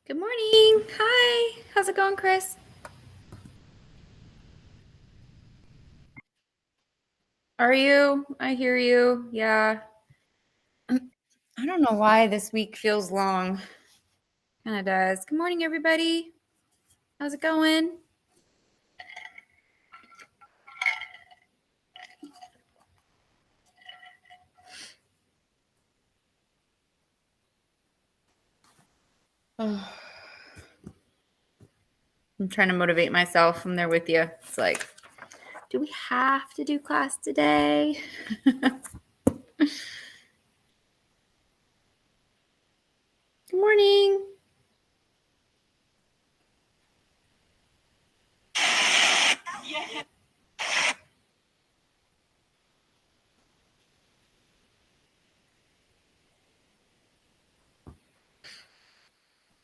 Good morning. Hi. How's it going, Chris? Are you? I hear you. Yeah. I don't know why this week feels long. Kind of does. Good morning, everybody. How's it going? Oh, I'm trying to motivate myself. I'm there with you. It's like, do we have to do class today? Good morning.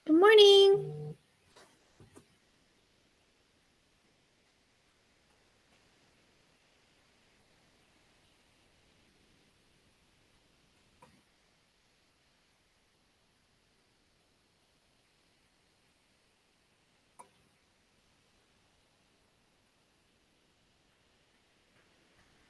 Good morning.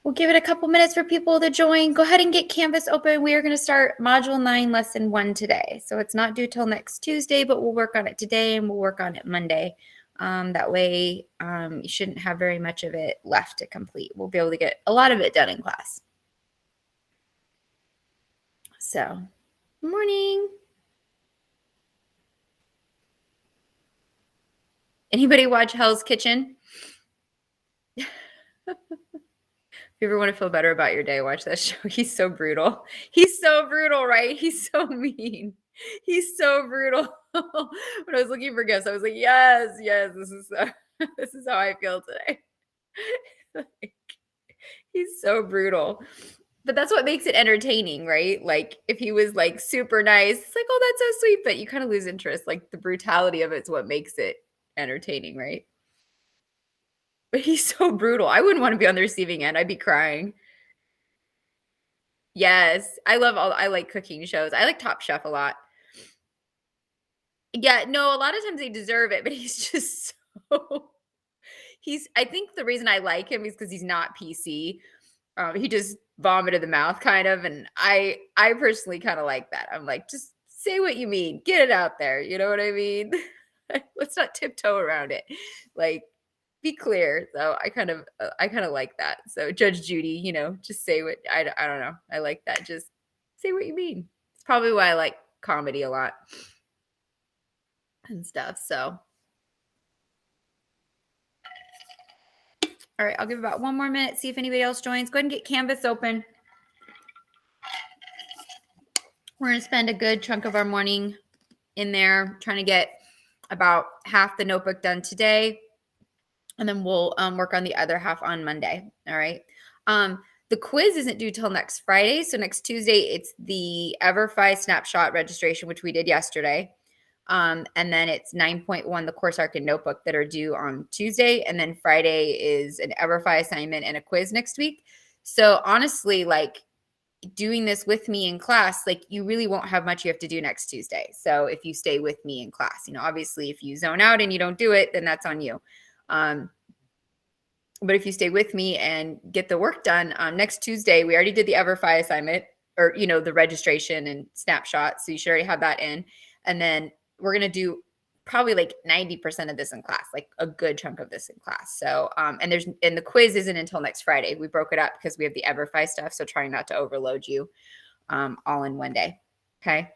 We'll give it a couple minutes for people to join. Go ahead and get Canvas open. We are going to start Module 9, Lesson 1 today. So it's not due till next Tuesday, but we'll work on it today and we'll work on it Monday. That way, you shouldn't have very much of it left to complete. We'll be able to get a lot of it done in class. So, good morning. Anybody watch Hell's Kitchen? If you ever want to feel better about your day, watch that show. He's so brutal. He's so brutal, right? He's so mean. He's so brutal. When I was looking for gifts, I was like, yes, this is how I feel today. Like, he's so brutal. But that's what makes it entertaining, right? Like if he was like super nice, it's like, oh, that's so sweet, but you kind of lose interest. Like the brutality of it's what makes it entertaining, right? But he's so brutal. I wouldn't want to be on the receiving end. I'd be crying. Yes, I like cooking shows. I like Top Chef a lot. Yeah, no, a lot of times they deserve it, but he's just so I think the reason I like him is because he's not PC. He just vomited the mouth kind of, and I personally kind of like that. I'm like, just say what you mean, get it out there. You know what I mean? Let's not tiptoe around it. Like, be clear. So I kind of like that. So Judge Judy, just say what I don't know. I like that. Just say what you mean. It's probably why I like comedy a lot and stuff. So, all right, I'll give about one more minute, see if anybody else joins. Go ahead and get Canvas open. We're going to spend a good chunk of our morning in there trying to get about half the notebook done today. And then we'll work on the other half on Monday. All right. The quiz isn't due till next Friday. So next Tuesday, it's the EverFi snapshot registration, which we did yesterday. And then it's 9.1, the course arc and notebook that are due on Tuesday. And then Friday is an EverFi assignment and a quiz next week. So honestly, like doing this with me in class, like you really won't have much you have to do next Tuesday. So if you stay with me in class, obviously if you zone out and you don't do it, then that's on you. But if you stay with me and get the work done, next Tuesday, we already did the EverFi assignment or, the registration and snapshot. So you should already have that in. And then we're going to do probably like 90% of this in class, like a good chunk of this in class. So, and the quiz isn't until next Friday. We broke it up because we have the EverFi stuff. So trying not to overload you all in one day. Okay.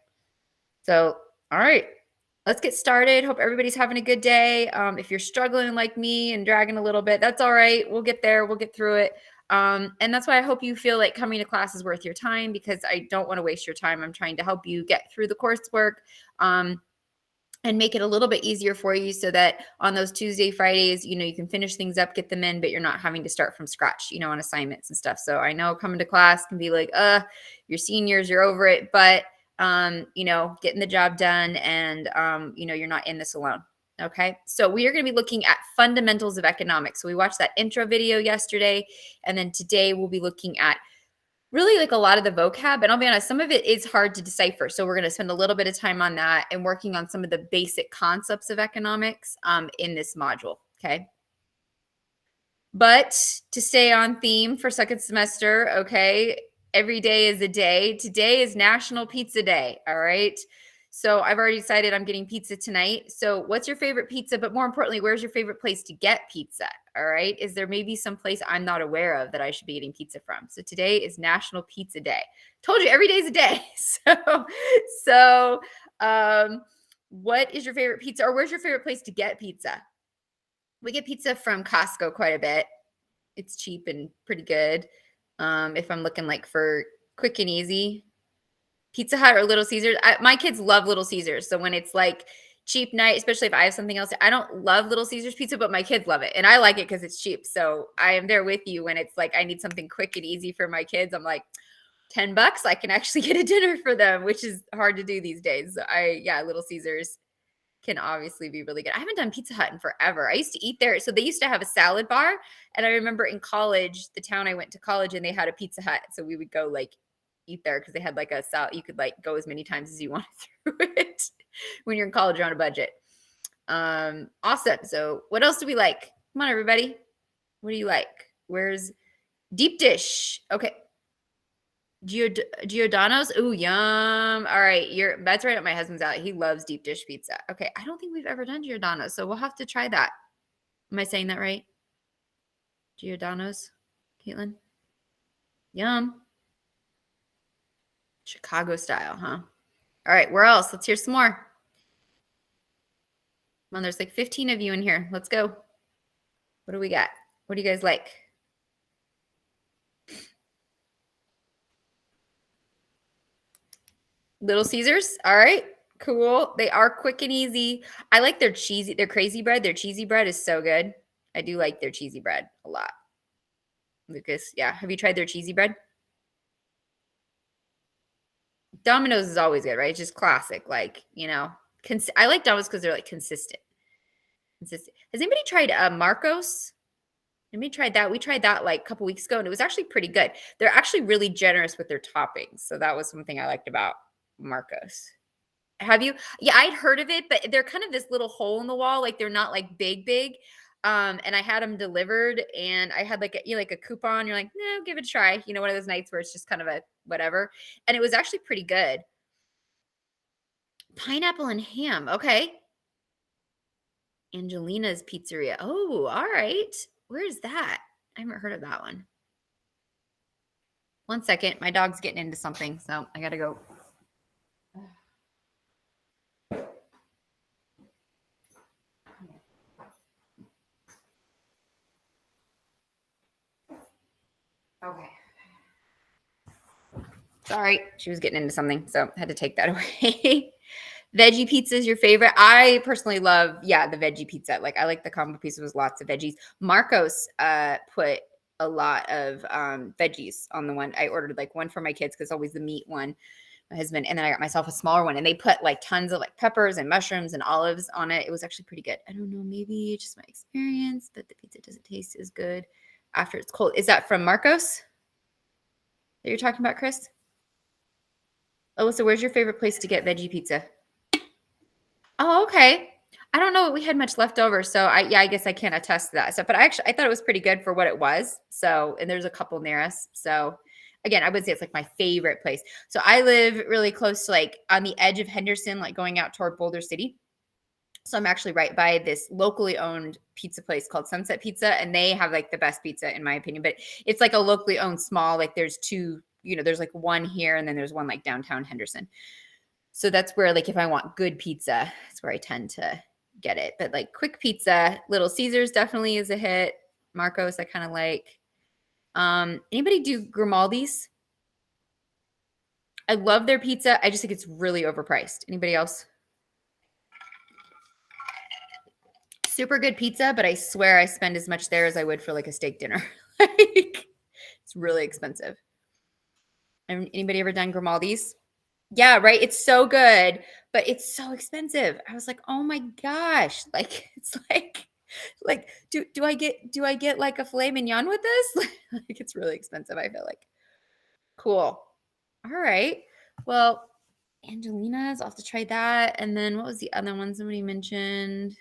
So, all right. Let's get started. Hope everybody's having a good day. If you're struggling like me and dragging a little bit, that's all right. We'll get there. We'll get through it. And that's why I hope you feel like coming to class is worth your time because I don't want to waste your time. I'm trying to help you get through the coursework and make it a little bit easier for you so that on those Tuesday, Fridays, you can finish things up, get them in, but you're not having to start from scratch, on assignments and stuff. So I know coming to class can be like, you're seniors, you're over it, but getting the job done and, you're not in this alone. Okay. So we are going to be looking at fundamentals of economics. So we watched that intro video yesterday, and then today we'll be looking at really like a lot of the vocab. And I'll be honest, some of it is hard to decipher. So we're going to spend a little bit of time on that and working on some of the basic concepts of economics in this module. Okay. But to stay on theme for second semester, okay, every day is a day. Today is National Pizza Day. All right. So I've already decided I'm getting pizza tonight. So what's your favorite pizza? But more importantly, where's your favorite place to get pizza? All right. Is there maybe some place I'm not aware of that I should be getting pizza from? So today is National Pizza Day. Told you every day is a day. So, what is your favorite pizza, or where's your favorite place to get pizza? We get pizza from Costco quite a bit. It's cheap and pretty good. If I'm looking like for quick and easy, Pizza Hut or Little Caesars. My kids love Little Caesars. So when it's like cheap night, especially if I have something else, I don't love Little Caesars pizza, but my kids love it. And I like it because it's cheap. So I am there with you when it's like I need something quick and easy for my kids. I'm like, $10, I can actually get a dinner for them, which is hard to do these days. So Little Caesars can obviously be really good. I haven't done Pizza Hut in forever. I used to eat there. So they used to have a salad bar. And I remember in college, the town I went to college in, they had a Pizza Hut. So we would go like eat there because they had like a salad. You could like go as many times as you wanted through it when you're in college or on a budget. Awesome. So what else do we like? Come on, everybody. What do you like? Where's deep dish? Okay. Giordano's. Ooh, yum. All right. That's right up my husband's alley. He loves deep dish pizza. Okay. I don't think we've ever done Giordano's, so we'll have to try that. Am I saying that right? Giordano's, Caitlin? Yum. Chicago style, huh? All right. Where else? Let's hear some more. Come on, there's like 15 of you in here. Let's go. What do we got? What do you guys like? Little Caesars. All right. Cool. They are quick and easy. I like their crazy bread. Their cheesy bread is so good. I do like their cheesy bread a lot. Lucas, yeah. Have you tried their cheesy bread? Domino's is always good, right? It's just classic. Like, I like Domino's because they're like consistent. Has anybody tried Marcos? Anybody tried that? We tried that like a couple weeks ago and it was actually pretty good. They're actually really generous with their toppings. So that was something I liked about Marcos. Have you? Yeah, I'd heard of it, but they're kind of this little hole in the wall. Like they're not like big. And I had them delivered and I had like a coupon. You're like, no, give it a try. One of those nights where it's just kind of a whatever. And it was actually pretty good. Pineapple and ham. Okay. Angelina's Pizzeria. Oh, all right. Where is that? I haven't heard of that one. One second. My dog's getting into something, so I got to go. Okay. Sorry, she was getting into something, so I had to take that away. Veggie pizza is your favorite? I personally love, the veggie pizza. Like I like the combo pizza with lots of veggies. Marcos put a lot of veggies on the one. I ordered like one for my kids because always the meat one, my husband, and then I got myself a smaller one. And they put like tons of like peppers and mushrooms and olives on it. It was actually pretty good. I don't know, maybe just my experience, but the pizza doesn't taste as good after it's cold. Is that from Marcos that you're talking about, Chris? Alyssa, where's your favorite place to get veggie pizza? Oh, okay. I don't know. We had much left over, so I guess I can't attest to that stuff. But I thought it was pretty good for what it was. So, and there's a couple near us. So, again, I would say it's like my favorite place. So I live really close to like on the edge of Henderson, like going out toward Boulder City. So I'm actually right by this locally owned pizza place called Sunset Pizza, and they have like the best pizza in my opinion. But it's like a locally owned small. Like there's two. There's like one here, and then there's one like downtown Henderson. So that's where, like, if I want good pizza, that's where I tend to get it. But like quick pizza, Little Caesars definitely is a hit. Marcos, I kind of like. Anybody do Grimaldi's? I love their pizza. I just think it's really overpriced. Anybody else? Super good pizza, but I swear I spend as much there as I would for like a steak dinner. Like, it's really expensive. Anybody ever done Grimaldi's? Yeah, right. It's so good, but it's so expensive. I was like, oh my gosh. Like, it's like, do I get like a filet mignon with this? Like, it's really expensive, I feel like. Cool. All right. Well, Angelina's, I'll have to try that. And then what was the other one somebody mentioned?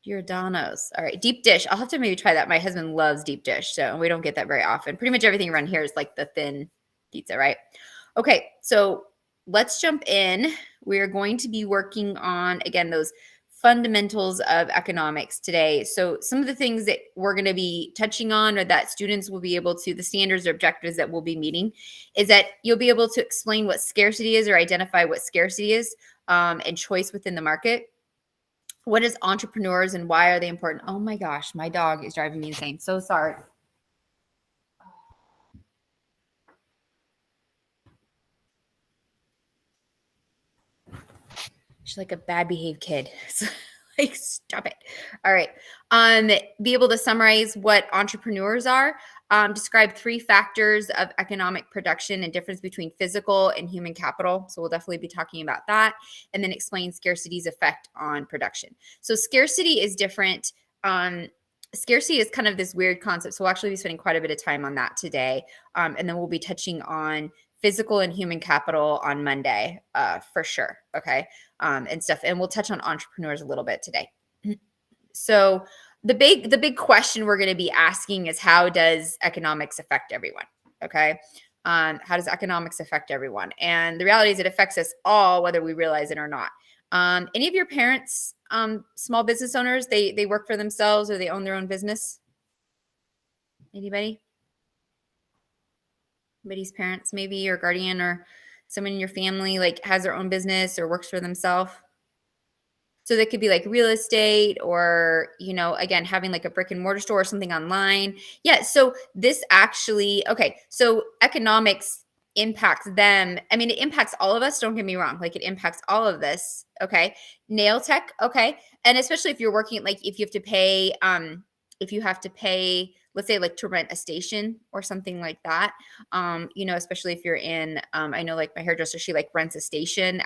Giordano's. All right. Deep dish. I'll have to maybe try that. My husband loves deep dish. So we don't get that very often. Pretty much everything around here is like the thin pizza, right? Okay. So let's jump in. We're going to be working on, again, those fundamentals of economics today. So some of the things that we're going to be touching on or that students will be able to, the standards or objectives that we'll be meeting is that you'll be able to explain what scarcity is or identify what scarcity is and choice within the market. What is entrepreneurs and why are they important? Oh my gosh, my dog is driving me insane. So sorry. She's like a bad behaved kid. So, like, stop it. All right. Be able to summarize what entrepreneurs are. Describe 3 factors of economic production and difference between physical and human capital. So we'll definitely be talking about that. And then explain scarcity's effect on production. So scarcity is different. Scarcity is kind of this weird concept. So we'll actually be spending quite a bit of time on that today. And then we'll be touching on physical and human capital on Monday for sure. Okay. And stuff. And we'll touch on entrepreneurs a little bit today. So the big question we're going to be asking is how does economics affect everyone? Okay. How does economics affect everyone? And the reality is it affects us all, whether we realize it or not. Any of your parents, small business owners, they work for themselves or they own their own business? Anybody? Anybody's parents, maybe, or guardian, or someone in your family like has their own business or works for themselves? So that could be like real estate or, again, having like a brick and mortar store or something online. Yeah. So this actually, okay. So economics impacts them. I mean, it impacts all of us. Don't get me wrong. Like it impacts all of this. Okay. Nail tech. Okay. And especially if you're working, like if you have to pay, let's say like to rent a station or something like that, especially if you're in, I know like my hairdresser, she like rents a station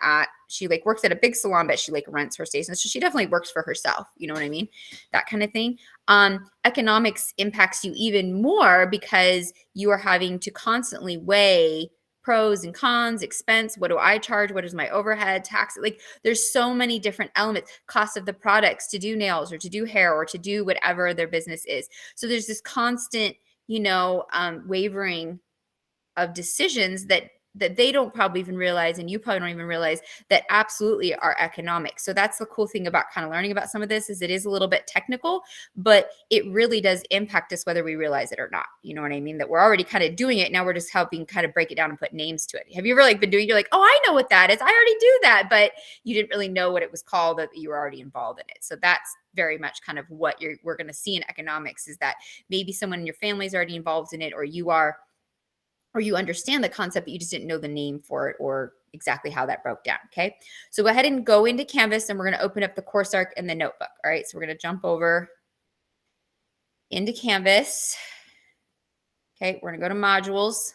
she like works at a big salon, but she like rents her station. So she definitely works for herself. You know what I mean? That kind of thing. Economics impacts you even more because you are having to constantly weigh pros and cons, expense, what do I charge, what is my overhead, tax, like there's so many different elements, cost of the products to do nails or to do hair or to do whatever their business is. So there's this constant, wavering of decisions that they don't probably even realize, and you probably don't even realize that absolutely are economic. So that's the cool thing about kind of learning about some of this is it is a little bit technical, but it really does impact us whether we realize it or not. You know what I mean? That we're already kind of doing it. Now we're just helping kind of break it down and put names to it. Have you ever like been doing, you're like, oh, I know what that is. I already do that, but you didn't really know what it was called, that you were already involved in it. So that's very much kind of what we're going to see in economics is that maybe someone in your family is already involved in it, or you are, or you understand the concept, but you just didn't know the name for it or exactly how that broke down. Okay. So go ahead and go into Canvas and we're going to open up the course arc and the notebook. All right. So we're going to jump over into Canvas. Okay. We're going to go to modules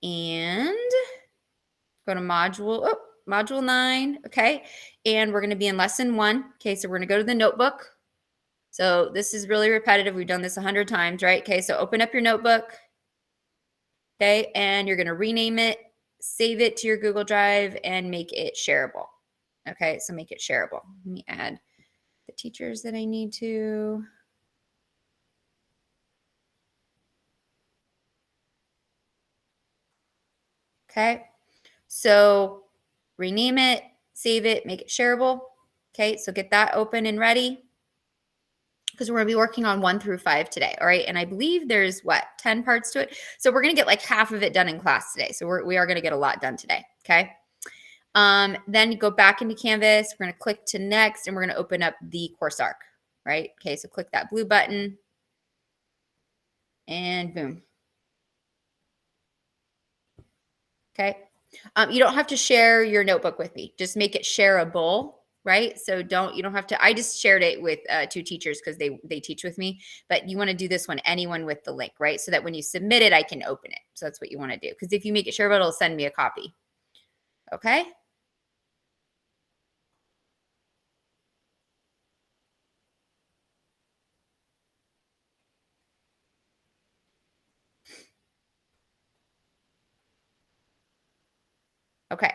and go to module 9. Okay. And we're going to be in lesson 1. Okay. So we're going to go to the notebook. So this is really repetitive. We've done this 100 times, right? Okay. So open up your notebook. Okay, and you're going to rename it, save it to your Google Drive, and make it shareable. Okay, so make it shareable. Let me add the teachers that I need to. Okay, so rename it, save it, make it shareable. Okay, so get that open and ready because we're going to be working on 1 through 5 today. All right, and I believe there's 10 parts to it. So we're going to get like half of it done in class today. So we are going to get a lot done today. Okay. Then you go back into Canvas. We're going to click to next and we're going to open up the course arc, right? Okay, so click that blue button and boom. Okay. You don't have to share your notebook with me. Just make it shareable, right? So you don't have to, I just shared it with 2 teachers because they teach with me, but you want to do this one, anyone with the link, right? So that when you submit it, I can open it. So that's what you want to do. Because if you make it shareable, it'll send me a copy. Okay. Okay.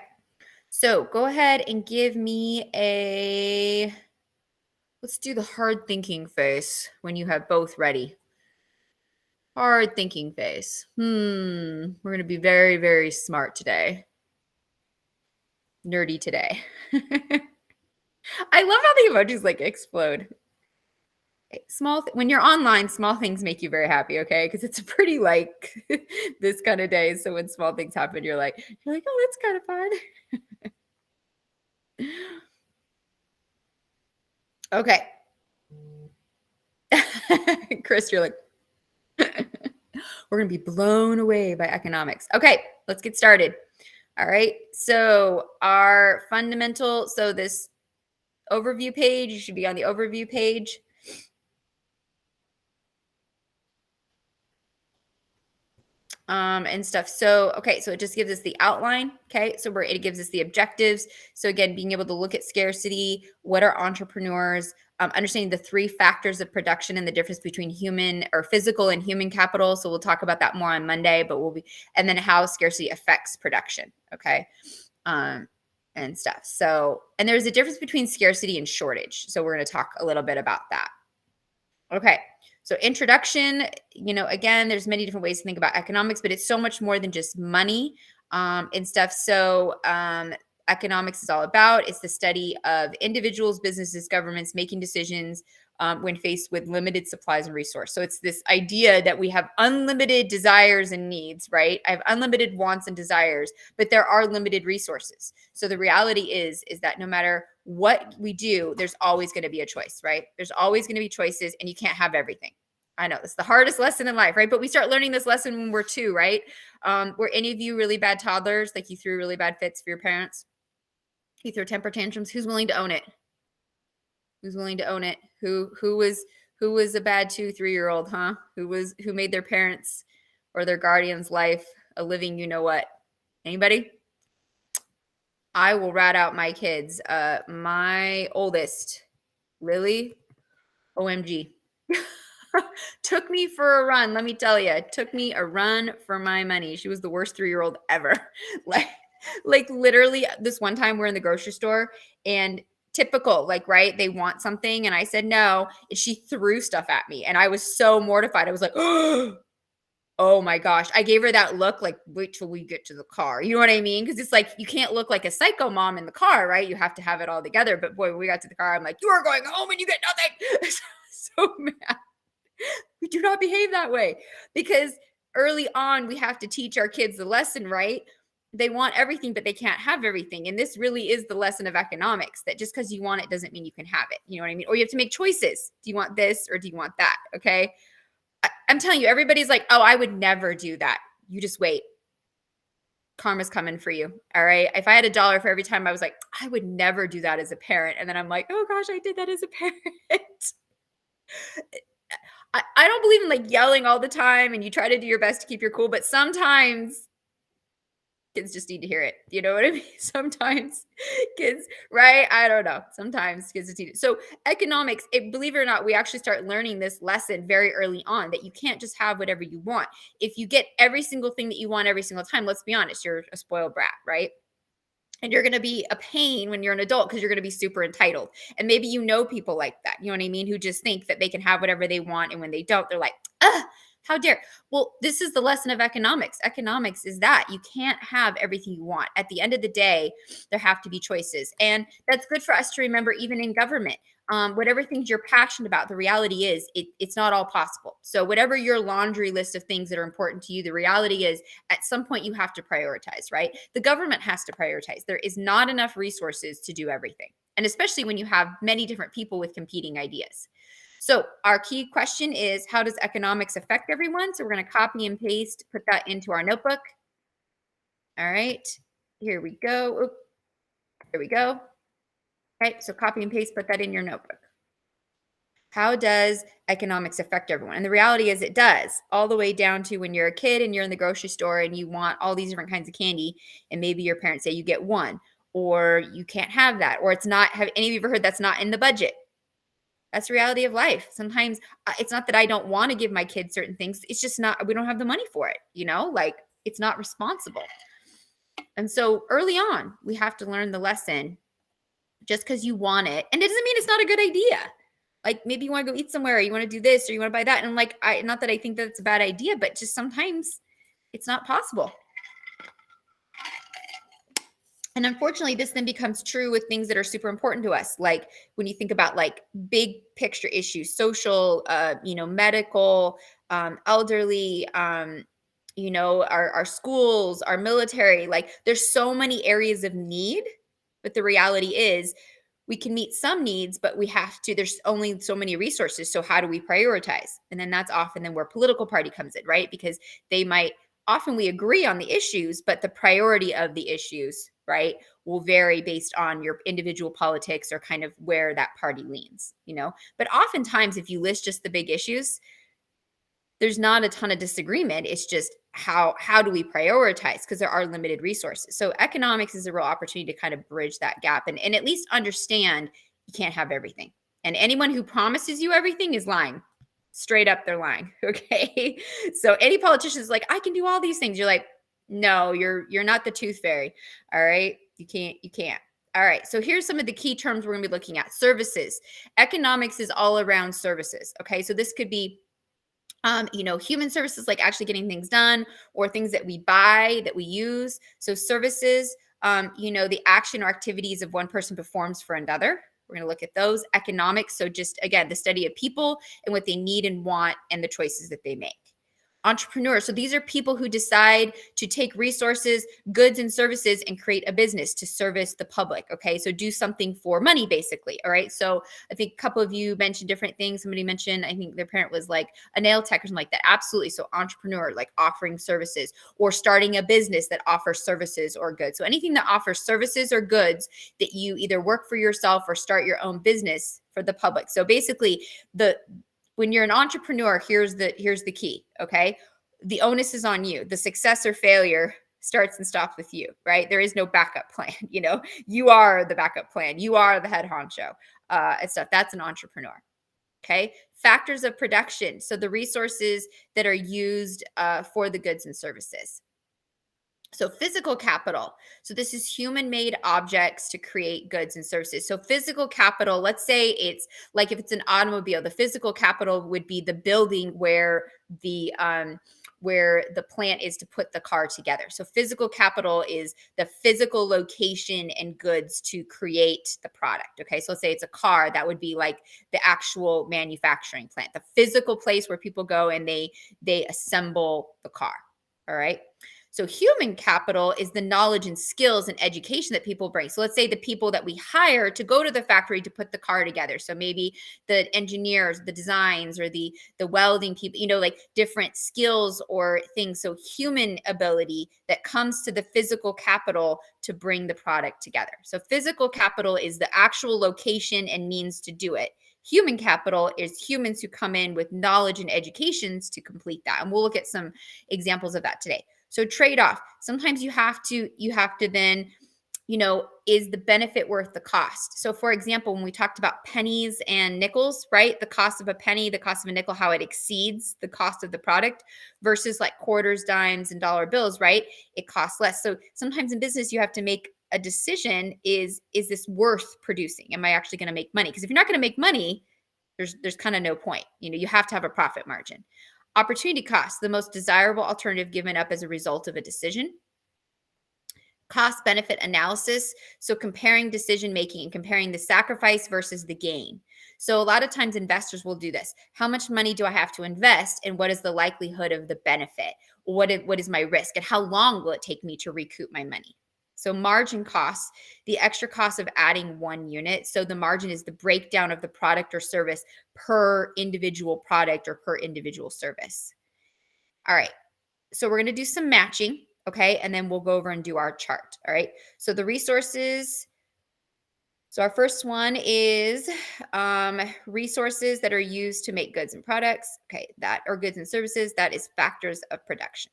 So go ahead and give me let's do the hard thinking face when you have both ready. Hard thinking face. We're going to be very, very smart today. Nerdy today. I love how the emojis like explode. When you're online, small things make you very happy, okay? Because it's a pretty like this kind of day. So when small things happen, you're like, oh, that's kind of fun. Okay. Chris, you're like, we're going to be blown away by economics. Okay, let's get started. All right. So this overview page, you should be on the overview page. And stuff. So, okay, so it just gives us the outline. Okay, so it gives us the objectives. So again, being able to look at scarcity, what are entrepreneurs, understanding the three factors of production and the difference between human or physical and human capital. So we'll talk about that more on Monday, and then how scarcity affects production. Okay. And stuff. So, and there's a difference between scarcity and shortage. So we're going to talk a little bit about that. Okay. So introduction, again, there's many different ways to think about economics, but it's so much more than just money and stuff. So economics is all about, it's the study of individuals, businesses, governments making decisions when faced with limited supplies and resources. So it's this idea that we have unlimited desires and needs, right? I have unlimited wants and desires, but there are limited resources. So the reality is that no matter what we do, there's always going to be a choice, right? There's always going to be choices, and you can't have everything. I know it's the hardest lesson in life, right? But we start learning this lesson when we're 2, right? Were any of you really bad toddlers? Like you threw really bad fits for your parents? You threw temper tantrums? Who's willing to own it? Who's willing to own it? Who was a bad 2-3-year-old, huh? Who made their parents or their guardian's life a living, you know what? Anybody? I will rat out my kids. My oldest, Lily, OMG. Took me for a run. Let me tell you, it took me a run for my money. She was the worst 3-year-old ever. like literally this one time we're in the grocery store and typical, like, right, they want something and I said no, and she threw stuff at me and I was so mortified. I was like, oh my gosh. I gave her that look like, wait till we get to the car. You know what I mean? Because it's like, you can't look like a psycho mom in the car, right? You have to have it all together. But boy, when we got to the car, I'm like, you are going home and you get nothing. So mad. We do not behave that way because early on, we have to teach our kids the lesson, right? They want everything, but they can't have everything. And this really is the lesson of economics, that just because you want it doesn't mean you can have it. You know what I mean? Or you have to make choices. Do you want this or do you want that? Okay. I'm telling you, everybody's like, oh, I would never do that. You just wait. Karma's coming for you. All right. If I had $1 for every time I was like, I would never do that as a parent. And then I'm like, oh gosh, I did that as a parent. I don't believe in like yelling all the time and you try to do your best to keep your cool, but sometimes kids just need to hear it. You know what I mean? Sometimes kids, right? I don't know. Sometimes kids just need it. So economics, believe it or not, we actually start learning this lesson very early on, that you can't just have whatever you want. If you get every single thing that you want every single time, let's be honest, you're a spoiled brat, right? And you're going to be a pain when you're an adult because you're going to be super entitled. And maybe people like that, you know what I mean, who just think that they can have whatever they want. And when they don't, they're like, how dare. Well, this is the lesson of economics. Economics is that you can't have everything you want. At the end of the day, there have to be choices. And that's good for us to remember, even in government. Whatever things you're passionate about, the reality is it's not all possible. So whatever your laundry list of things that are important to you, the reality is at some point you have to prioritize, right? The government has to prioritize. There is not enough resources to do everything. And especially when you have many different people with competing ideas. So our key question is, how does economics affect everyone? So we're going to copy and paste, put that into our notebook. All right, here we go. Here we go. Okay, so copy and paste, put that in your notebook. How does economics affect everyone? And the reality is it does, all the way down to when you're a kid and you're in the grocery store and you want all these different kinds of candy, and maybe your parents say you get one, or you can't have that, or it's not, have any of you ever heard that's not in the budget? That's the reality of life. Sometimes it's not that I don't want to give my kids certain things. It's just not, we don't have the money for it, like it's not responsible. And so early on, we have to learn the lesson just because you want it. And it doesn't mean it's not a good idea. Like maybe you want to go eat somewhere, or you want to do this, or you want to buy that. And like, not that I think that's a bad idea, but just sometimes it's not possible. And unfortunately, this then becomes true with things that are super important to us. Like when you think about like big picture issues, social, medical, elderly, our schools, our military, like there's so many areas of need. But the reality is we can meet some needs, but there's only so many resources. So how do we prioritize? And then that's often then where political party comes in, right? Because often we agree on the issues, but the priority of the issues, right, will vary based on your individual politics or kind of where that party leans. But oftentimes, if you list just the big issues, there's not a ton of disagreement. It's just how do we prioritize, because there are limited resources. So economics is a real opportunity to kind of bridge that gap and at least understand you can't have everything. And anyone who promises you everything is lying. Straight up, they're lying. Okay. So any politician is like, I can do all these things. You're like, no, you're not the tooth fairy. All right. You can't. All right. So here's some of the key terms we're going to be looking at. Services. Economics is all around services. Okay. So this could be human services, like actually getting things done, or things that we buy, that we use. So services, the action or activities of one person performs for another. We're going to look at those. Economics, so just again, the study of people and what they need and want and the choices that they make. Entrepreneurs, so these are people who decide to take resources, goods, and services and create a business to service the public. Okay, so do something for money, basically. All right, so I think a couple of you mentioned different things. Somebody mentioned, I think their parent was like a nail tech or something like that. Absolutely. So entrepreneur, like offering services or starting a business that offers services or goods. So anything that offers services or goods that you either work for yourself or start your own business for the public. So basically, when you're an entrepreneur, here's the key, okay? The onus is on you. The success or failure starts and stops with you, right? There is no backup plan. You are the backup plan. You are the head honcho and stuff. That's an entrepreneur. Okay. Factors of production. So the resources that are used for the goods and services. So physical capital. So this is human-made objects to create goods and services. So physical capital, let's say it's like if it's an automobile, the physical capital would be the building where the plant is to put the car together. So physical capital is the physical location and goods to create the product. Okay, so let's say it's a car, that would be like the actual manufacturing plant, the physical place where people go and they assemble the car. All right. So human capital is the knowledge and skills and education that people bring. So let's say the people that we hire to go to the factory to put the car together. So maybe the engineers, the designs, or the welding people, like different skills or things. So human ability that comes to the physical capital to bring the product together. So physical capital is the actual location and means to do it. Human capital is humans who come in with knowledge and educations to complete that. And we'll look at some examples of that today. So trade-off. Sometimes you have to then, is the benefit worth the cost? So for example, when we talked about pennies and nickels, right? The cost of a penny, the cost of a nickel, how it exceeds the cost of the product versus like quarters, dimes, and dollar bills, right? It costs less. So sometimes in business, you have to make a decision. Is this worth producing? Am I actually going to make money? Because if you're not going to make money, there's kind of no point. You have to have a profit margin. Opportunity cost, the most desirable alternative given up as a result of a decision. Cost benefit analysis, so comparing decision making and comparing the sacrifice versus the gain. So a lot of times investors will do this. How much money do I have to invest, and what is the likelihood of the benefit? What is my risk, and how long will it take me to recoup my money? So margin costs, the extra cost of adding one unit. So the margin is the breakdown of the product or service per individual product or per individual service. All right. So we're going to do some matching. Okay. And then we'll go over and do our chart. All right. So the resources. So our first one is resources that are used to make goods and products. Okay. Or goods and services. That is factors of production.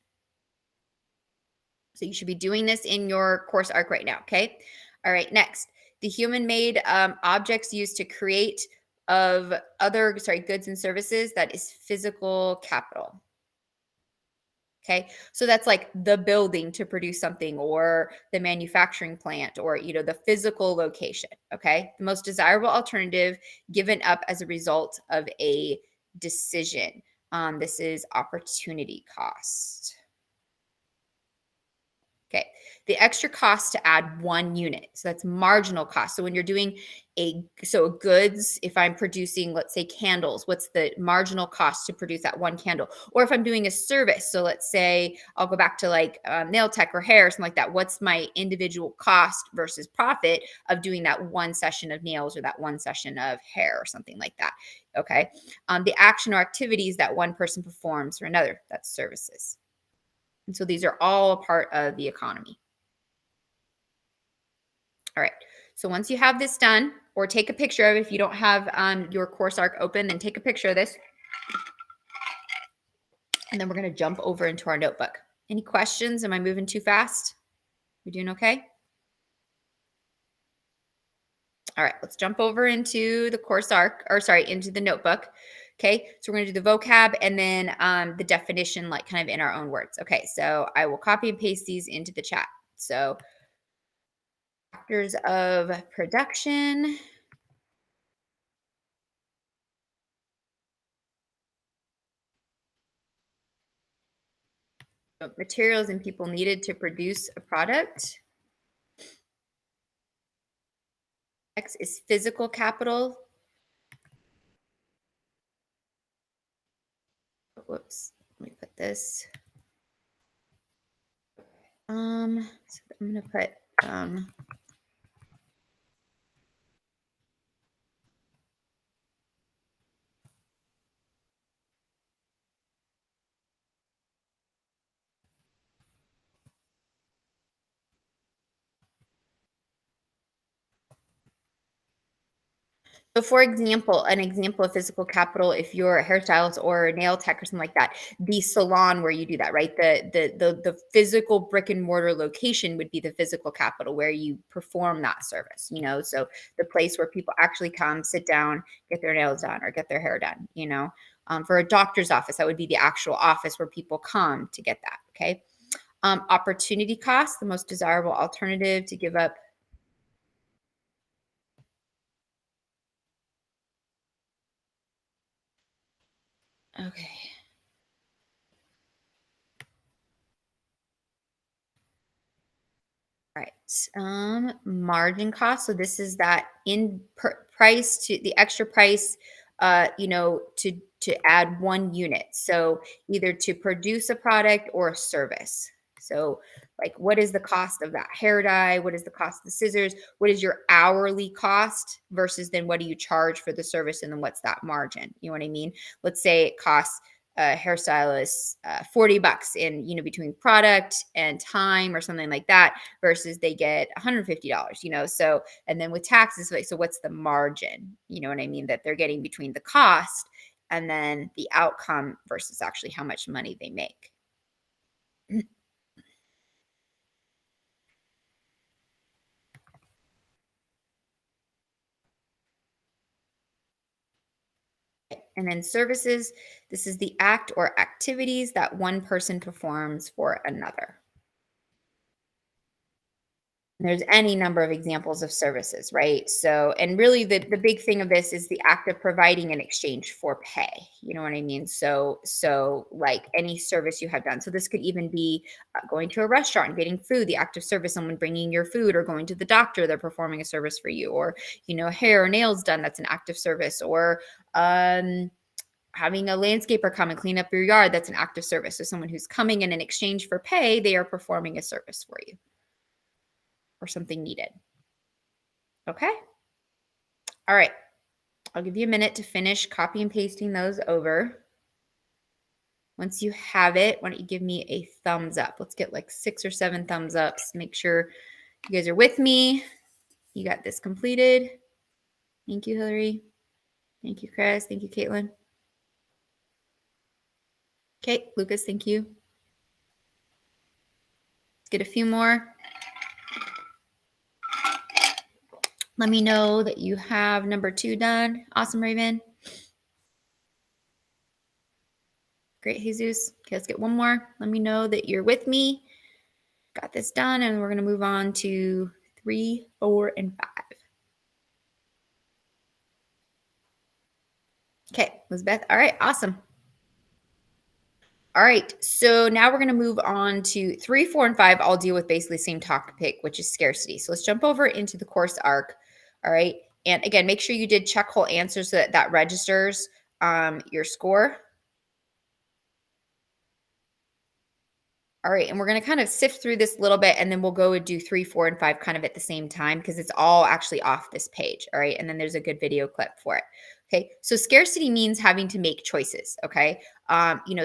So you should be doing this in your course arc right now, okay? All right, next. The human-made objects used to create goods and services, that is physical capital. Okay. So that's like the building to produce something or the manufacturing plant or, the physical location. Okay. The most desirable alternative given up as a result of a decision. This is opportunity cost. Okay. The extra cost to add one unit. So that's marginal cost. So when you're doing goods, if I'm producing, let's say candles, what's the marginal cost to produce that one candle? Or if I'm doing a service, so let's say I'll go back to like nail tech or hair or something like that. What's my individual cost versus profit of doing that one session of nails or that one session of hair or something like that? Okay. The action or activities that one person performs for another, that's services. And so these are all a part of the economy. All right. So once you have this done, or take a picture of it, if you don't have your course arc open, then take a picture of this. And then we're going to jump over into our notebook. Any questions? Am I moving too fast? We doing okay? All right, let's jump over into the course arc, or sorry, into the notebook. Okay, so we're going to do the vocab and then the definition, like kind of in our own words. Okay, so I will copy and paste these into the chat. So factors of production. Materials and people needed to produce a product. X is physical capital. Whoops, let me put this. So I'm gonna put so, for example, an example of physical capital, if you're a hairstylist or a nail tech or something like that, the salon where you do that, right? The physical brick and mortar location would be the physical capital where you perform that service. So the place where people actually come, sit down, get their nails done or get their hair done. For a doctor's office, that would be the actual office where people come to get that. Okay. Opportunity cost, the most desirable alternative to give up. Okay. Right. Margin cost. So this is that price to the extra price, to add one unit. So either to produce a product or a service. So like, what is the cost of that hair dye? What is the cost of the scissors? What is your hourly cost versus then what do you charge for the service? And then what's that margin? You know what I mean? Let's say it costs a hairstylist $40 in, between product and time or something like that versus they get $150, so, and then with taxes, like, so what's the margin, you know what I mean, that they're getting between the cost and then the outcome versus actually how much money they make. And then services, this is the act or activities that one person performs for another. There's any number of examples of services, right? So, and really the big thing of this is the act of providing in exchange for pay. You know what I mean? So like any service you have done. So this could even be going to a restaurant, and getting food, the act of service, someone bringing your food, or going to the doctor, they're performing a service for you, or, hair or nails done, that's an act of service, or having a landscaper come and clean up your yard, that's an act of service. So someone who's coming in exchange for pay, they are performing a service for you or something needed. Okay. All right. I'll give you a minute to finish copy and pasting those over. Once you have it, why don't you give me a thumbs up? Let's get like 6 or 7 thumbs ups. Make sure you guys are with me. You got this completed. Thank you, Hillary. Thank you, Chris. Thank you, Caitlin. Okay, Lucas, thank you. Let's get a few more. Let me know that you have number 2 done. Awesome, Raven. Great, Jesus. Okay, let's get one more. Let me know that you're with me. Got this done, and we're going to move on to 3, 4, and 5. Okay, Elizabeth. All right, awesome. All right, so now we're going to move on to 3, 4, and 5. I'll deal with basically the same topic, which is scarcity. So let's jump over into the course arc. All right, and again, make sure you did check hole answers so that that registers your score. All right, and we're going to kind of sift through this a little bit, and then we'll go and do 3, 4, and 5 kind of at the same time because it's all actually off this page. All right, and then there's a good video clip for it. Okay, so scarcity means having to make choices. Okay,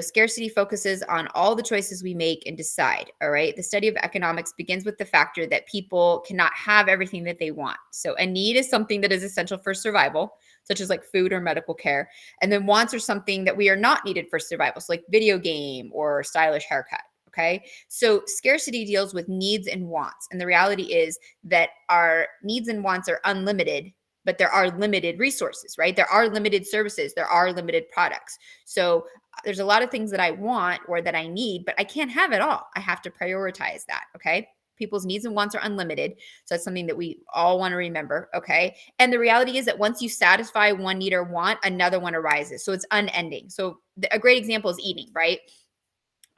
scarcity focuses on all the choices we make and decide. All right, the study of economics begins with the factor that people cannot have everything that they want. So a need is something that is essential for survival, such as like food or medical care, and then wants are something that we are not needed for survival, so like video game or stylish haircut. Okay. So scarcity deals with needs and wants. And the reality is that our needs and wants are unlimited, but there are limited resources, right? There are limited services, there are limited products. So there's a lot of things that I want or that I need, but I can't have it all. I have to prioritize that. Okay. People's needs and wants are unlimited. So that's something that we all want to remember. Okay. And the reality is that once you satisfy one need or want, another one arises. So it's unending. So a great example is eating, right?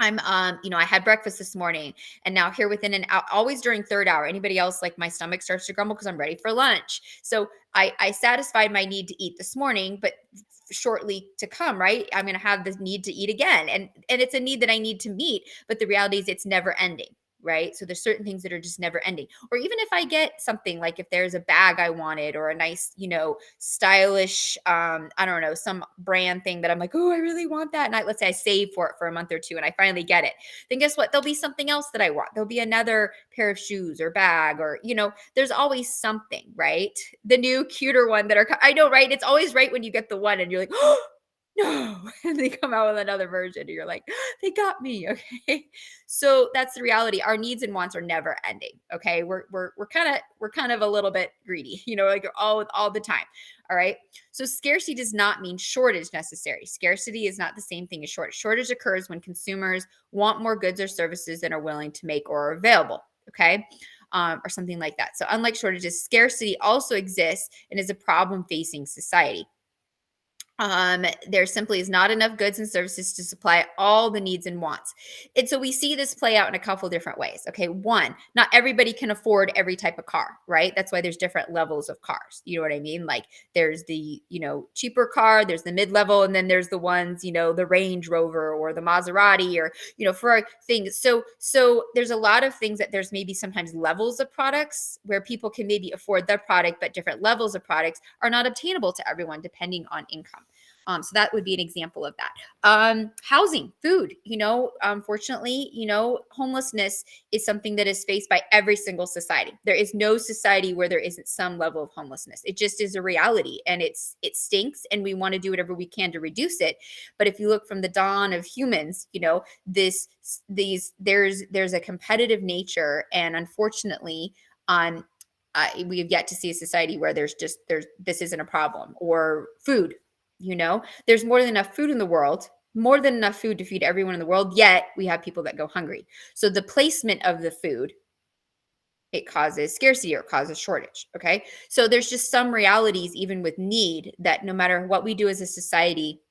I had breakfast this morning and now here within an hour, always during third hour, anybody else, like my stomach starts to grumble because I'm ready for lunch. So I satisfied my need to eat this morning, but shortly to come, right? I'm going to have this need to eat again. And it's a need that I need to meet, but the reality is it's never ending. Right. So there's certain things that are just never ending. Or even if I get something like if there's a bag I wanted or a nice, stylish, I don't know, some brand thing that I'm like, oh, I really want that. And let's say I save for it for a month or two and I finally get it. Then guess what? There'll be something else that I want. There'll be another pair of shoes or bag or, there's always something, right? The new, cuter one I know, right? It's always right when you get the one and you're like, oh, no. And they come out with another version and you're like, they got me. Okay. So that's the reality. Our needs and wants are never ending. Okay. We're kind of a little bit greedy, like all the time. All right. So scarcity does not mean shortage necessary. Scarcity is not the same thing as shortage. Shortage occurs when consumers want more goods or services than are willing to make or are available. Okay. Or something like that. So unlike shortages, scarcity also exists and is a problem facing society. There simply is not enough goods and services to supply all the needs and wants. And so we see this play out in a couple different ways. Okay. One, not everybody can afford every type of car, right? That's why there's different levels of cars. You know what I mean? Like there's the, cheaper car, there's the mid-level, and then there's the ones, the Range Rover or the Maserati or, for things. So there's a lot of things that there's maybe sometimes levels of products where people can maybe afford their product, but different levels of products are not obtainable to everyone depending on income. So that would be an example of that. Housing, food, unfortunately, homelessness is something that is faced by every single society. There is no society where there isn't some level of homelessness. It just is a reality and it stinks and we want to do whatever we can to reduce it. But if you look from the dawn of humans, there's a competitive nature and unfortunately, we have yet to see a society where there's this isn't a problem or food. There's more than enough food in the world, more than enough food to feed everyone in the world, yet we have people that go hungry. So the placement of the food, it causes scarcity or causes shortage. Okay. So there's just some realities, even with need, that no matter what we do as a society,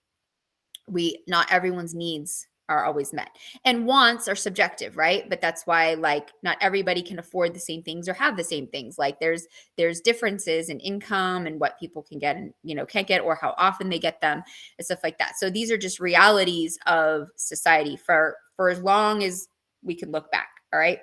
not everyone's needs are always met, and wants are subjective, right? But that's why like not everybody can afford the same things or have the same things. Like there's differences in income and what people can get and can't get or how often they get them and stuff like that. So these are just realities of society for as long as we can look back. All right.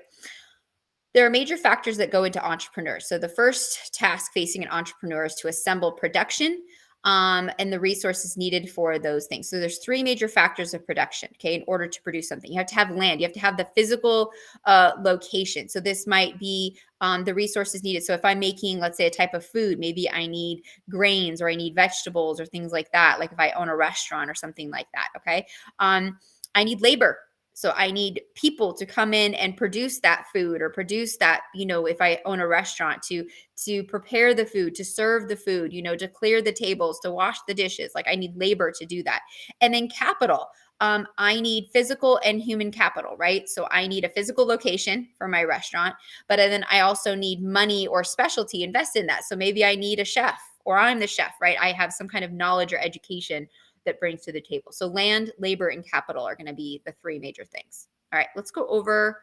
There are major factors that go into entrepreneurs. So the first task facing an entrepreneur is to assemble production and the resources needed for those things. So there's 3 major factors of production, okay, in order to produce something. You have to have land. You have to have the physical location. So this might be the resources needed. So if I'm making, let's say, a type of food, maybe I need grains or I need vegetables or things like that, like if I own a restaurant or something like that, okay? I need labor. So I need people to come in and produce that food or produce that, if I own a restaurant to prepare the food, to serve the food, to clear the tables, to wash the dishes. Like I need labor to do that. And then capital. I need physical and human capital, right? So I need a physical location for my restaurant, but then I also need money or specialty invest in that. So maybe I need a chef or I'm the chef, right? I have some kind of knowledge or education that brings to the table. So land, labor, and capital are going to be the three major things. All right, let's go over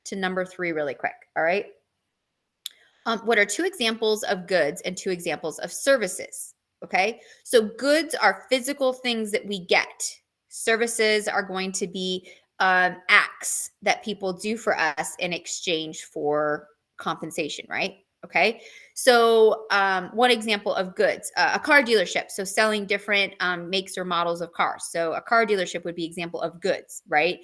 to number 3 really quick. All right. What are 2 examples of goods and 2 examples of services? Okay. So goods are physical things that we get. Services are going to be acts that people do for us in exchange for compensation, right? Okay. So one example of goods, a car dealership. So selling different makes or models of cars. So a car dealership would be example of goods, right?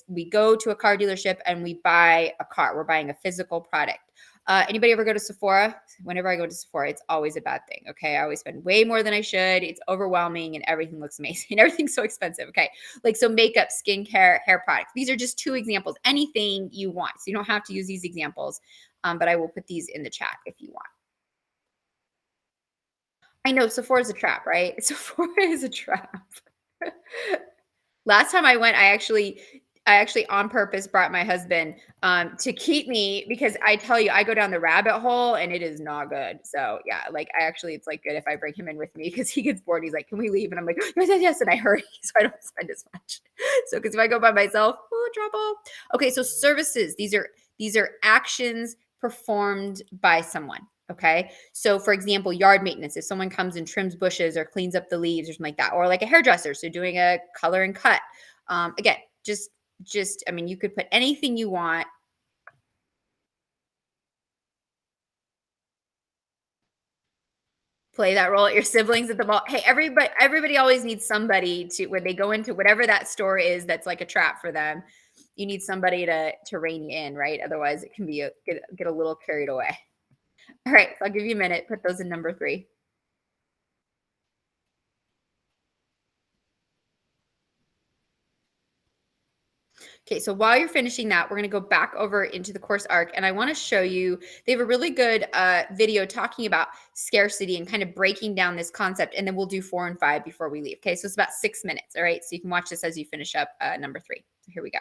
We go to a car dealership and we buy a car. We're buying a physical product. Anybody ever go to Sephora? Whenever I go to Sephora, it's always a bad thing. Okay. I always spend way more than I should. It's overwhelming and everything looks amazing. Everything's so expensive. Okay. Like, so makeup, skincare, hair products. These are just 2 examples. Anything you want. So you don't have to use these examples, but I will put these in the chat if you want. I know Sephora is a trap, right? Sephora is a trap. Last time I went, I actually on purpose brought my husband to keep me, because I tell you, I go down the rabbit hole and it is not good. So yeah, like it's like good if I bring him in with me, because he gets bored. He's like, "Can we leave?" And I'm like, "Yes, yes, yes." And I hurry so I don't spend as much. So because if I go by myself, trouble. Okay, so services. These are actions performed by someone. Okay. So for example, yard maintenance, if someone comes and trims bushes or cleans up the leaves or something like that, or like a hairdresser, so doing a color and cut. Again, I mean, you could put anything you want. Play that role at your siblings at the mall. Hey, everybody always needs somebody to, when they go into whatever that store is, that's like a trap for them. You need somebody to rein you in, right? Otherwise it can be get a little carried away. All right, so I'll give you a minute. Put those in number 3. Okay, so while you're finishing that, we're going to go back over into the course arc, and I want to show you, they have a really good video talking about scarcity and kind of breaking down this concept, and then we'll do 4 and 5 before we leave. Okay, so it's about 6 minutes. All right, so you can watch this as you finish up number 3. So here we go.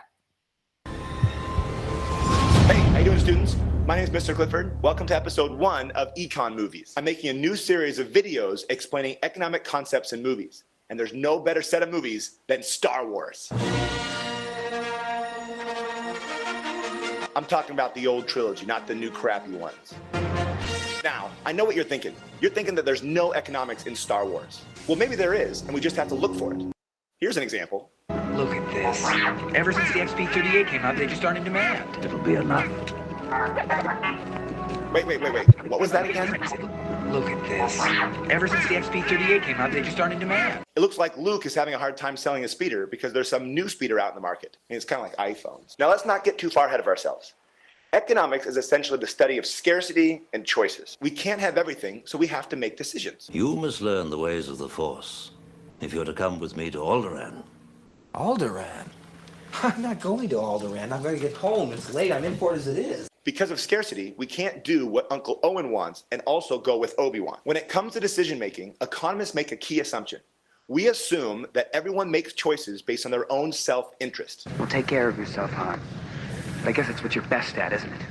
Hey, how you doing, students? My name is Mr. Clifford. Welcome to episode 1 of Econ Movies. I'm making a new series of videos explaining economic concepts in movies, and there's no better set of movies than Star Wars. I'm talking about the old trilogy, not the new crappy ones. Now, I know what you're thinking. You're thinking that there's no economics in Star Wars. Well, maybe there is, and we just have to look for it. Here's an example. Look at this. Ever since the XP-38 came out, they just aren't in demand. It'll be enough. Wait. What was that again? Look at this. Ever since the XP-38 came out, they just aren't in demand. It looks like Luke is having a hard time selling a speeder because there's some new speeder out in the market. And it's kind of like iPhones. Now, let's not get too far ahead of ourselves. Economics is essentially the study of scarcity and choices. We can't have everything, so we have to make decisions. You must learn the ways of the Force if you're to come with me to Alderaan. Alderaan? I'm not going to Alderaan. I'm going to get home. It's late. I'm in for it as it is. Because of scarcity, we can't do what Uncle Owen wants and also go with Obi-Wan. When it comes to decision making, economists make a key assumption. We assume that everyone makes choices based on their own self-interest. Well, take care of yourself, Han. I guess that's what you're best at, isn't it?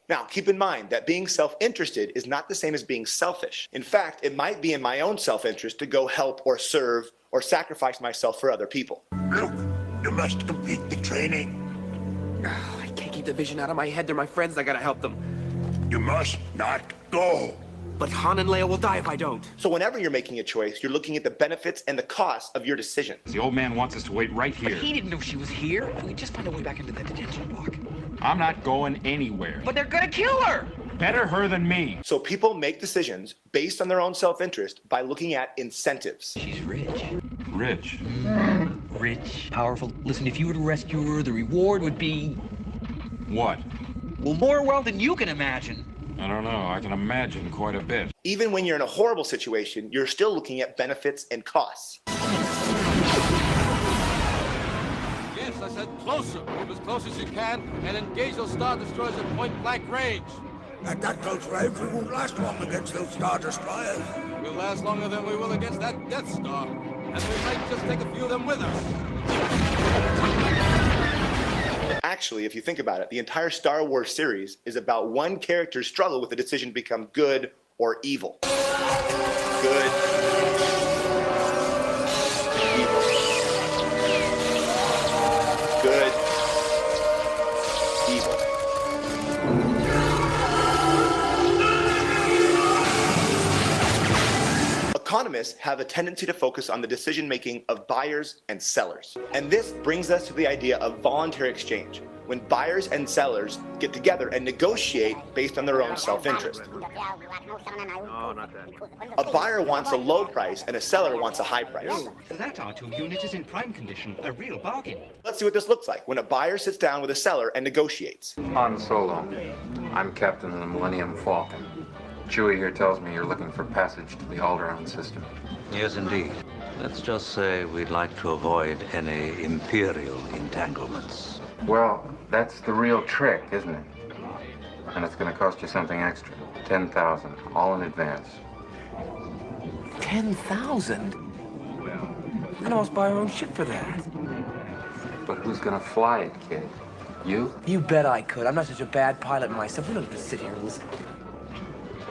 Now, keep in mind that being self-interested is not the same as being selfish. In fact, it might be in my own self-interest to go help or serve or sacrifice myself for other people. Luke, you must complete the training. I can't keep the vision out of my head. They're my friends. I gotta help them. You must not go. But Han and Leia will die if I don't. So whenever you're making a choice, you're looking at the benefits and the costs of your decision. The old man wants us to wait right here. But he didn't know she was here. We just find a way back into that detention block. I'm not going anywhere. But they're gonna kill her! Better her than me. So people make decisions based on their own self-interest by looking at incentives. She's rich. Rich. Rich, powerful. Listen, if you were to rescue her, the reward would be... What? well, more wealth than you can imagine. I don't know. I can imagine quite a bit. Even when you're in a horrible situation, you're still looking at benefits and costs. Yes, I said closer. Move as close as you can and engage those Star Destroyers at point-blank range. At that close range, we won't last long against those Star Destroyers. We'll last longer than we will against that Death Star. and we might just take a few of them with us. Actually, if you think about it, the entire Star Wars series is about one character's struggle with the decision to become good or evil. Good, evil. Good, evil. Economists have a tendency to focus on the decision-making of buyers and sellers. And this brings us to the idea of voluntary exchange, when buyers and sellers get together and negotiate based on their own self-interest. A buyer wants a low price and a seller wants a high price. That R2 unit is in prime condition, a real bargain. Let's see what this looks like when a buyer sits down with a seller and negotiates. Han Solo. I'm captain of the Millennium Falcon. Chewie here tells me you're looking for passage to the Alderaan system. Yes, indeed. Let's just say we'd like to avoid any Imperial entanglements. Well, that's the real trick, isn't it? And it's going to cost you something extra. 10,000, all in advance. 10,000? We can almost buy our own ship for that. But who's going to fly it, kid? You? You bet I could. I'm not such a bad pilot myself. We don't have to sit here and listen.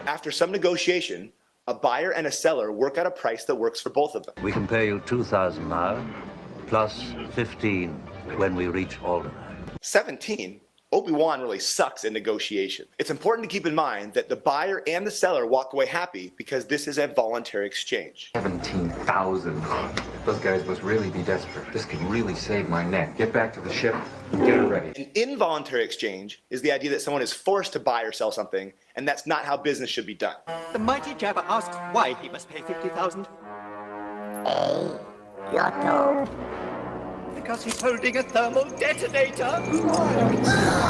After some negotiation, a buyer and a seller work out a price that works for both of them. We can pay you 2,000 now, plus 15 when we reach Alderaan. 17, Obi-Wan really sucks in negotiation. It's important to keep in mind that the buyer and the seller walk away happy because this is a voluntary exchange. 17,000. Those guys must really be desperate. This could really save my neck. Get back to the ship and get her ready. An involuntary exchange is the idea that someone is forced to buy or sell something, and that's not how business should be done. The mighty Jabba asks why he must pay 50,000. Because he's holding a thermal detonator.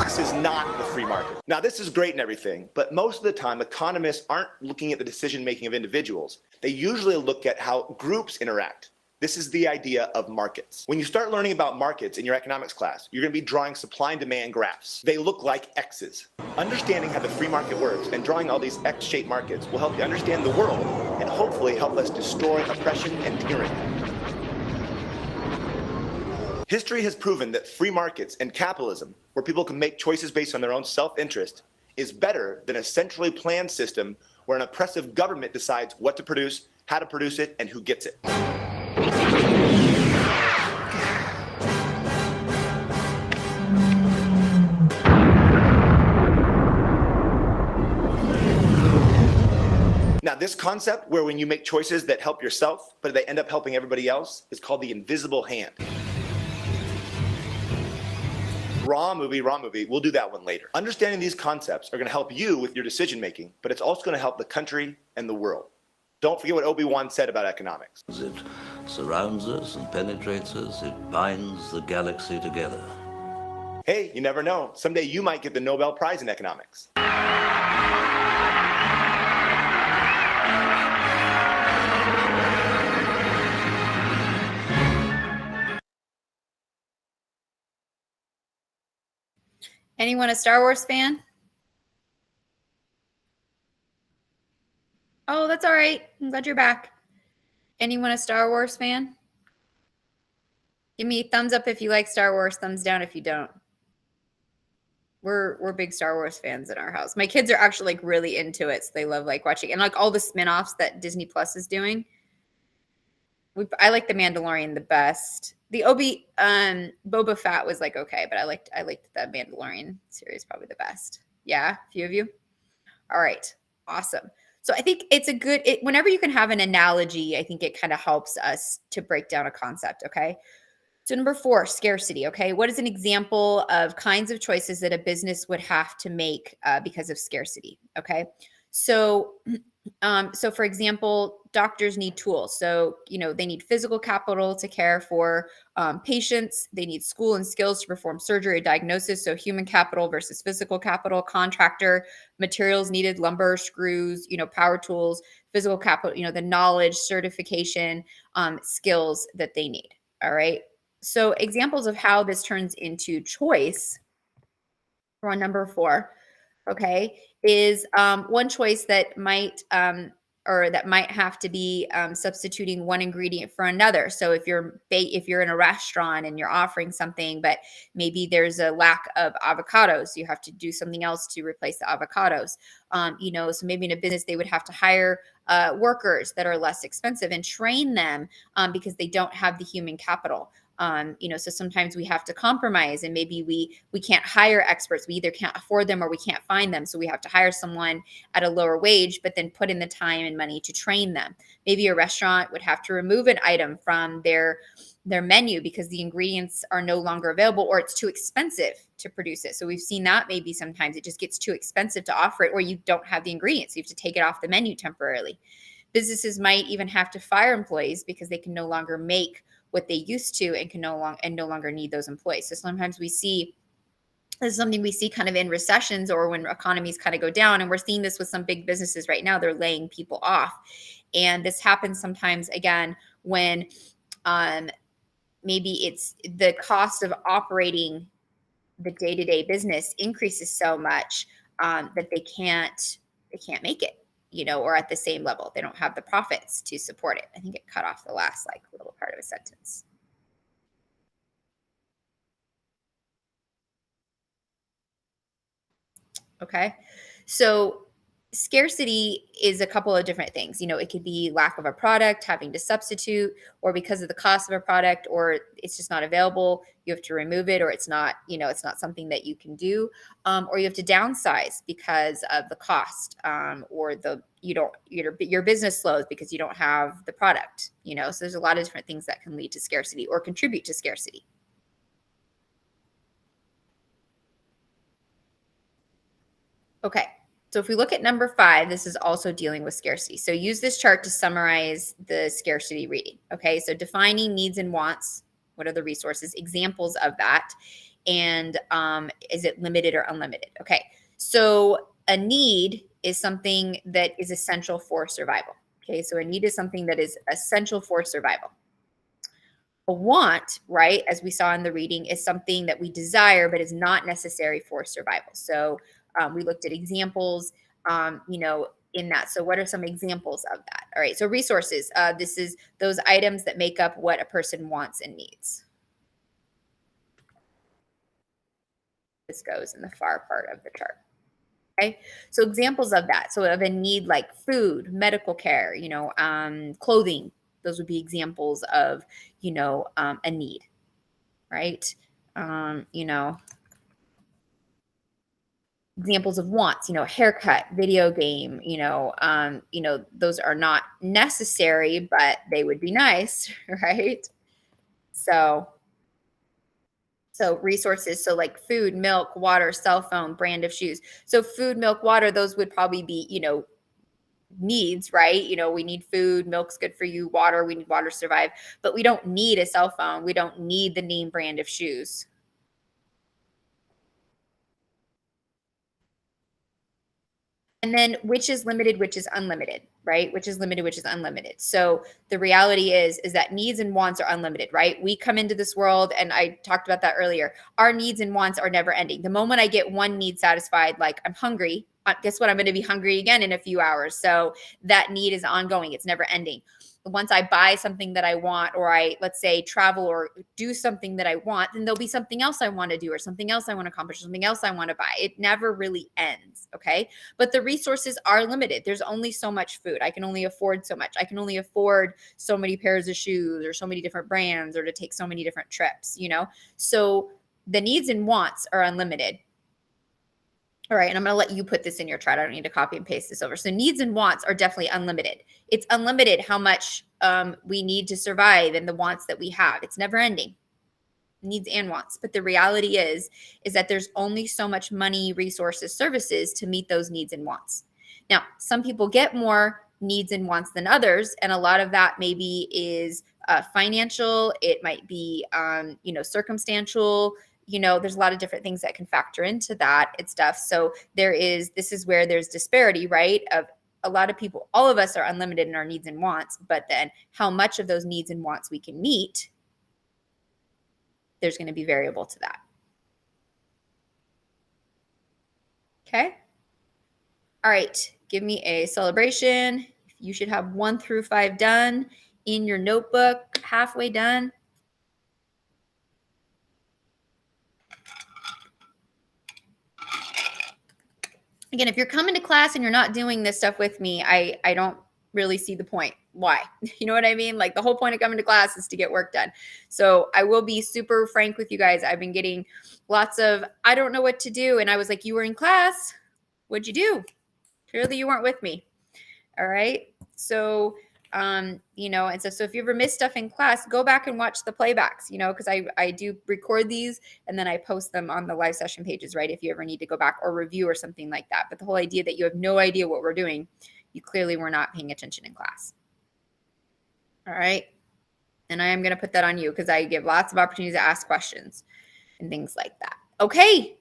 This is not the free market. Now, this is great and everything, but most of the time, economists aren't looking at the decision-making of individuals. They usually look at how groups interact. This is the idea of markets. When you start learning about markets in your economics class, you're going to be drawing supply and demand graphs. They look like X's. Understanding how the free market works and drawing all these X-shaped markets will help you understand the world and hopefully help us destroy oppression and tyranny. History has proven that free markets and capitalism, where people can make choices based on their own self-interest, is better than a centrally planned system where an oppressive government decides what to produce, how to produce it, and who gets it. Now, this concept where when you make choices that help yourself, but they end up helping everybody else, is called the invisible hand. Raw movie. We'll do that one later. Understanding these concepts are going to help you with your decision making, but it's also going to help the country and the world. Don't forget what Obi-Wan said about economics. It surrounds us and penetrates us. It binds the galaxy together. Hey, you never know. Someday you might get the Nobel Prize in economics. Anyone a Star Wars fan? Oh, that's all right. I'm glad you're back. Anyone a Star Wars fan? Give me a thumbs up if you like Star Wars, thumbs down if you don't. We're big Star Wars fans in our house. My kids are actually like really into it, so they love like watching and like all the spin-offs that Disney Plus is doing. I like The Mandalorian the best. The Boba Fett was like okay, but I liked the Mandalorian series probably the best. Yeah, a few of you. All right, awesome. So I think it's a good. Whenever you can have an analogy, I think it kind of helps us to break down a concept. Okay. So number 4, scarcity. Okay, what is an example of kinds of choices that a business would have to make because of scarcity? Okay, so for example, doctors need tools. So, they need physical capital to care for patients. They need school and skills to perform surgery or diagnosis. So human capital versus physical capital, contractor, materials needed, lumber, screws, power tools, physical capital, the knowledge, certification, skills that they need. All right. So examples of how this turns into choice on number 4, okay, is one choice that might or that might have to be substituting one ingredient for another. So if you're in a restaurant and you're offering something, but maybe there's a lack of avocados, you have to do something else to replace the avocados. So maybe in a business they would have to hire workers that are less expensive and train them because they don't have the human capital. So sometimes we have to compromise, and maybe we can't hire experts. We either can't afford them or we can't find them. So we have to hire someone at a lower wage, but then put in the time and money to train them. Maybe a restaurant would have to remove an item from their menu because the ingredients are no longer available, or it's too expensive to produce it. So we've seen that maybe sometimes it just gets too expensive to offer it, or you don't have the ingredients. You have to take it off the menu temporarily. Businesses might even have to fire employees because they can no longer make what they used to and can no longer need those employees. So sometimes this is something we see kind of in recessions or when economies kind of go down. And we're seeing this with some big businesses right now. They're laying people off. And this happens sometimes, again, when maybe it's the cost of operating the day-to-day business increases so much that they can't make it, or at the same level. They don't have the profits to support it. I think it cut off the last little part of a sentence. Okay. So scarcity is a couple of different things. It could be lack of a product, having to substitute, or because of the cost of a product, or it's just not available, you have to remove it, or it's not something that you can do, or you have to downsize because of the cost, or your business slows because you don't have the product. So there's a lot of different things that can lead to scarcity or contribute to scarcity. Okay. So if we look at number 5, this is also dealing with scarcity. So use this chart to summarize the scarcity reading. Okay, so defining needs and wants. What are the resources? Examples of that. And is it limited or unlimited? Okay, so a need is something that is essential for survival. Okay, so a need is something that is essential for survival. A want, right, as we saw in the reading, is something that we desire but is not necessary for survival. So we looked at examples, in that. So what are some examples of that? All right, so resources. This is those items that make up what a person wants and needs. This goes in the far part of the chart. Okay, so examples of that. So of a need like food, medical care, clothing. Those would be examples of, a need, right? Examples of wants, haircut, video game, those are not necessary, but they would be nice, right? So resources, so like food, milk, water, cell phone, brand of shoes. So food, milk, water, those would probably be, needs, right? We need food, milk's good for you, water, we need water to survive, but we don't need a cell phone. We don't need the name brand of shoes. And then which is limited, which is unlimited, right? Which is limited, which is unlimited. So the reality is that needs and wants are unlimited, right? We come into this world, and I talked about that earlier. Our needs and wants are never ending. The moment I get one need satisfied, like I'm hungry, guess what? I'm going to be hungry again in a few hours. So that need is ongoing. It's never ending. Once I buy something that I want, or let's say travel or do something that I want, then there'll be something else I want to do, or something else I want to accomplish, something else I want to buy. It never really ends. Okay. But the resources are limited. There's only so much food. I can only afford so much. I can only afford so many pairs of shoes, or so many different brands, or to take so many different trips, So the needs and wants are unlimited. All right, and I'm going to let you put this in your chart. I don't need to copy and paste this over. So needs and wants are definitely unlimited. It's unlimited how much we need to survive and the wants that we have. It's never ending, needs and wants. But the reality is that there's only so much money, resources, services to meet those needs and wants. Now, some people get more needs and wants than others, and a lot of that maybe is financial. It might be, circumstantial. There's a lot of different things that can factor into that and stuff. So this is where there's disparity, right? Of a lot of people, all of us are unlimited in our needs and wants, but then how much of those needs and wants we can meet, there's going to be variable to that. Okay. All right. Give me a celebration You should have 1 through 5 done in your notebook, halfway done. Again, if you're coming to class and you're not doing this stuff with me, I don't really see the point. Why? You know what I mean? Like the whole point of coming to class is to get work done. So I will be super frank with you guys. I've been getting lots of, I don't know what to do. And I was like, you were in class. What'd you do? Clearly you weren't with me. All right. So, you know, and so if you ever miss stuff in class, go back and watch the playbacks, you know, because I do record these and then I post them on the live session pages, right? If you ever need to go back or review or something like that. But the whole idea that you have no idea what we're doing, you clearly were not paying attention in class. All right. And I am going to put that on you because I give lots of opportunities to ask questions and things like that. Okay.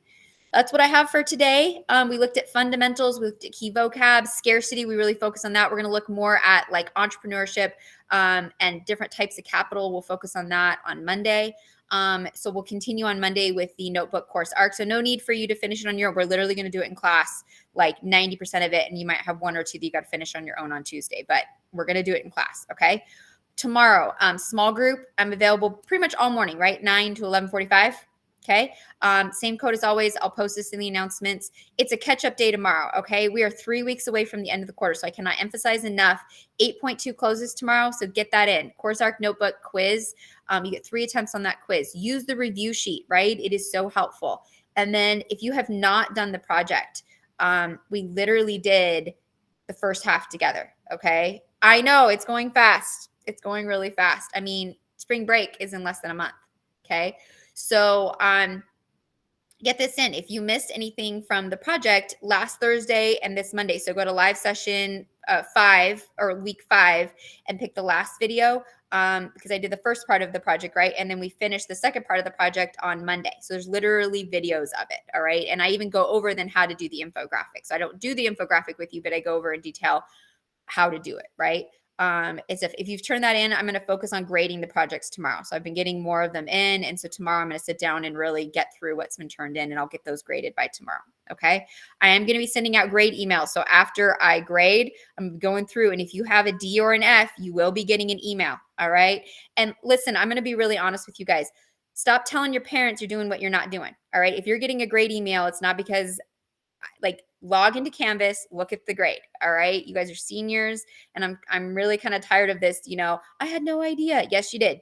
That's what I have for today. We looked at fundamentals, we looked at key vocab, scarcity. We really focus on that. We're going to look more at like entrepreneurship and different types of capital. We'll focus on that on Monday. So we'll continue on Monday with the notebook course arc. So no need for you to finish it on your own. We're literally going to do it in class, like 90% of it. And you might have 1 or 2 that you got to finish on your own on Tuesday, but we're going to do it in class. Okay. Tomorrow, small group. I'm available pretty much all morning, right? 9 to 11:45. Okay. Same code as always. I'll post this in the announcements. It's a catch-up day tomorrow. Okay. We are 3 weeks away from the end of the quarter. So I cannot emphasize enough. 8.2 closes tomorrow. So get that in. Course Arc Notebook quiz. You get 3 attempts on that quiz. Use the review sheet, right? It is so helpful. And then if you have not done the project, we literally did the first half together. Okay. I know it's going fast. It's going really fast. I mean, spring break is in less than a month. Okay. So get this in. If you missed anything from the project last Thursday and this Monday, so go to live session 5 or week 5 and pick the last video because I did the first part of the project, right? And then we finished the second part of the project on Monday. So there's literally videos of it, all right? And I even go over then how to do the infographic. So I don't do the infographic with you, but I go over in detail how to do it, right? It's if you've turned that in, I'm going to focus on grading the projects tomorrow. So I've been getting more of them in. And so tomorrow I'm going to sit down and really get through what's been turned in and I'll get those graded by tomorrow. Okay. I am going to be sending out grade emails. So after I grade, I'm going through, and if you have a D or an F, you will be getting an email. All right. And listen, I'm going to be really honest with you guys. Stop telling your parents you're doing what you're not doing. All right. If you're getting a grade email, it's not because like log into Canvas, look at the grade. All right. You guys are seniors and I'm really kind of tired of this. You know, I had no idea. Yes, you did.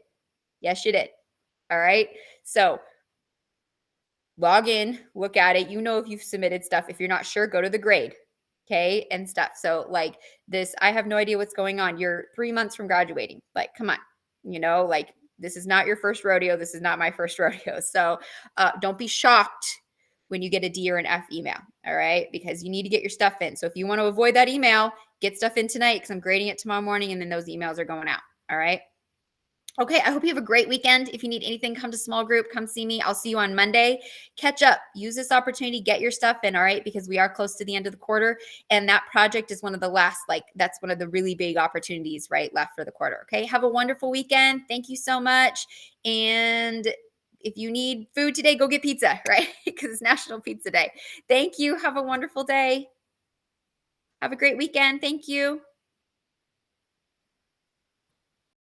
Yes, you did. All right. So log in, look at it. You know, if you've submitted stuff, if you're not sure, go to the grade. Okay. And stuff. So like this, I have no idea what's going on. You're 3 months from graduating. Like, come on, you know, like this is not your first rodeo. This is not my first rodeo. So don't be shocked when you get a D or an F email, all right? Because you need to get your stuff in. So if you want to avoid that email, get stuff in tonight because I'm grading it tomorrow morning and then those emails are going out, all right? Okay, I hope you have a great weekend. If you need anything, come to small group, come see me. I'll see you on Monday. Catch up, use this opportunity, get your stuff in, all right? Because we are close to the end of the quarter and that project is one of the last, like that's one of the really big opportunities, right, left for the quarter, okay? Have a wonderful weekend. Thank you so much. And if you need food today, go get pizza, right? Because it's National Pizza Day. Thank you. Have a wonderful day. Have a great weekend. Thank you.